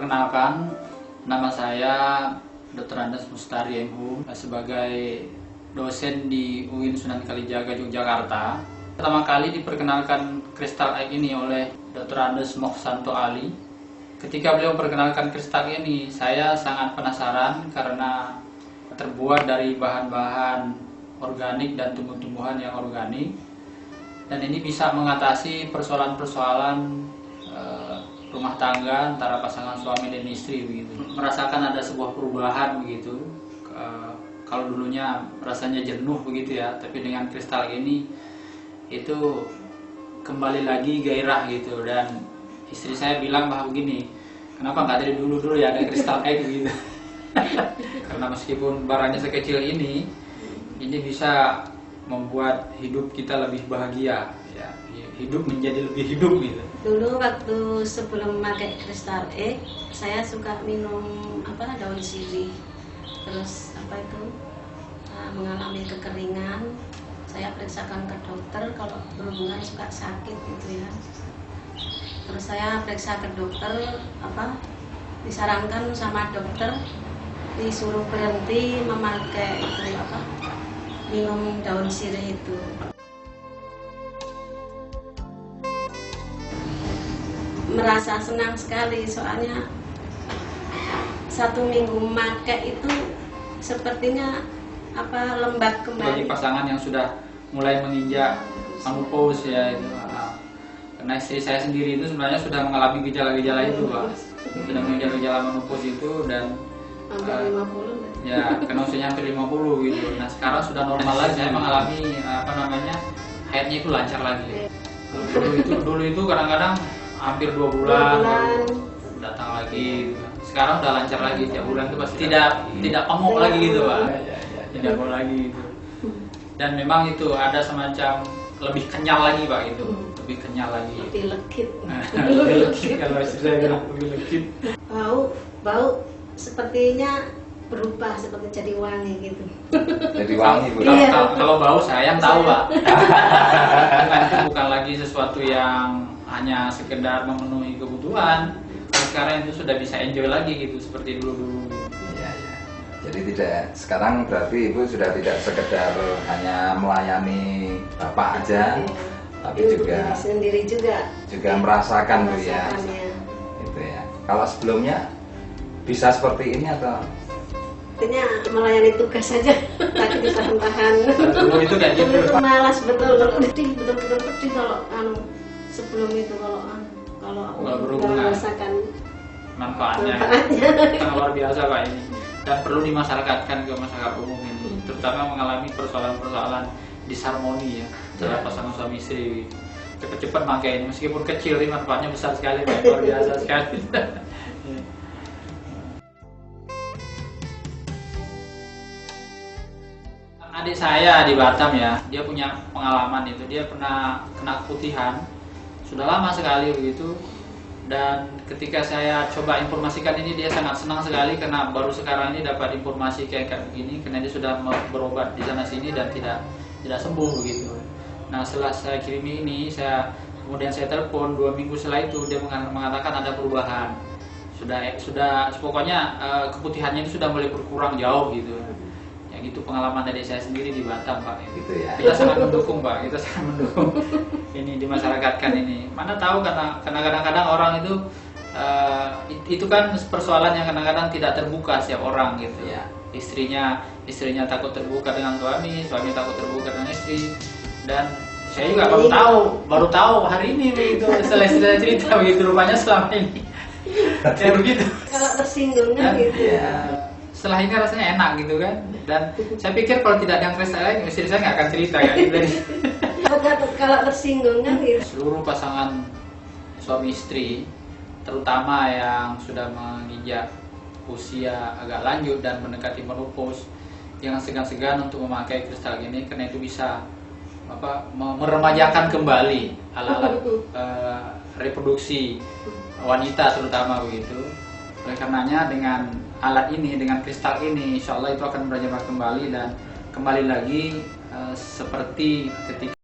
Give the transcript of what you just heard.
Perkenalkan, nama saya Dr. Andes Mustari MHum sebagai dosen di UIN Sunan Kalijaga, Yogyakarta. Pertama kali diperkenalkan kristal egg ini oleh Dr. Andes Mohsanto Ali. Ketika beliau memperkenalkan kristal ini, saya sangat penasaran karena terbuat dari bahan-bahan organik dan tumbuh-tumbuhan yang organik. Dan ini bisa mengatasi persoalan-persoalan rumah tangga antara pasangan suami dan istri begitu. Merasakan ada sebuah perubahan begitu. Kalau dulunya rasanya jenuh begitu ya, tapi dengan kristal ini itu kembali lagi gairah gitu. Dan istri saya bilang bahwa begini, kenapa nggak dari dulu ya ada kristal egg gitu. Karena meskipun barangnya sekecil ini bisa membuat hidup kita lebih bahagia ya, hidup menjadi lebih hidup gitu. Dulu waktu sebelum pakai kristal egg, saya suka minum daun sirih. Terus mengalami kekeringan. Saya periksakan ke dokter kalau berhubungan suka sakit gitu ya. Terus saya periksa ke dokter, disarankan sama dokter disuruh berhenti memakai minum daun sirih itu. Merasa senang sekali soalnya 1 minggu memakai itu sepertinya lembab kembali. Bagi pasangan yang sudah mulai menginjak menopause ya itu, karena istri saya sendiri itu sebenarnya sudah mengalami gejala-gejala itu Pak, sudah menginjak gejala menopause itu dan hampir 50 ya karena usianya hampir 50 gitu. Nah sekarang sudah normal lagi, saya mengalami haidnya itu lancar lagi. Dulu itu kadang-kadang hampir 2 bulan baru datang lagi. Sekarang udah lancar lagi, tiap bulan itu pasti tidak pamuk lagi gitu Pak. Tidak pamuk lagi gitu. Dan memang itu ada semacam lebih kenyal lagi Pak itu, lebih kenyal lagi. Lebih legit. Lebih legit kalau saya bilang lebih legit. Bau sepertinya berubah seperti jadi wangi gitu. Jadi wangi Bu. Iya. Kalau bau saya yang tahu Pak. Itu bukan lagi sesuatu yang hanya sekedar memenuhi kebutuhan. Sekarang itu sudah bisa enjoy lagi gitu seperti dulu. Iya. Jadi sekarang berarti Ibu sudah tidak sekedar hanya melayani Bapak aja, tapi juga sendiri juga merasakan Bu ya. Itu ya. Kalau sebelumnya bisa seperti ini atau artinya melayani tugas saja, tapi ditahan-tahan. Dulu itu kayak gitu. Dulu itu malas betul-betul pedih kalau sebelum itu kalau berhubungan merasakan manfaatnya. Sangat luar biasa Pak ini, dan perlu dimasyarakatkan ke masyarakat umum ini, terutama mengalami persoalan-persoalan disharmoni ya antara pasangan suami istri. Cepat-cepat pakai ini, meskipun kecil ini manfaatnya besar sekali Pak, luar biasa sekali. Adik saya di Batam ya, dia punya pengalaman itu, dia pernah kena keputihan, sudah lama sekali begitu. Dan ketika saya coba informasikan ini, dia sangat senang sekali karena baru sekarang ini dapat informasi kayak begini, karena dia sudah berobat di sana sini dan tidak sembuh begitu. Nah setelah saya kirimi ini, kemudian saya telepon 2 minggu setelah itu, dia mengatakan ada perubahan, sudah pokoknya keputihannya itu sudah mulai berkurang jauh gitu. Gitu pengalaman dari saya sendiri di Batam Pak. gitu ya. Kita sangat mendukung Pak, kita sangat mendukung ini dimasyarakatkan ini. Mana tahu karena kadang-kadang orang itu kan persoalan yang kadang-kadang tidak terbuka setiap orang gitu ya. Istrinya takut terbuka dengan suami takut terbuka dengan istri. Dan saya juga baru tahu hari ini begitu, setelah cerita begitu, rupanya selama ini kayak begitu. Kalau tersinggung kan gitu Ya. Setelah ini rasanya enak gitu kan. Dan saya pikir kalau tidak ada yang kristal lain, istri saya nggak akan cerita ya. Kalau tersinggung kan gitu. Seluruh pasangan suami istri, terutama yang sudah menginjak usia agak lanjut dan mendekati menopause, jangan segan-segan untuk memakai kristal ini, karena itu bisa meremajakan kembali alat-alat reproduksi wanita terutama begitu. Oleh karenanya dengan alat ini, dengan kristal ini, insya Allah itu akan berjalan kembali dan kembali lagi seperti ketika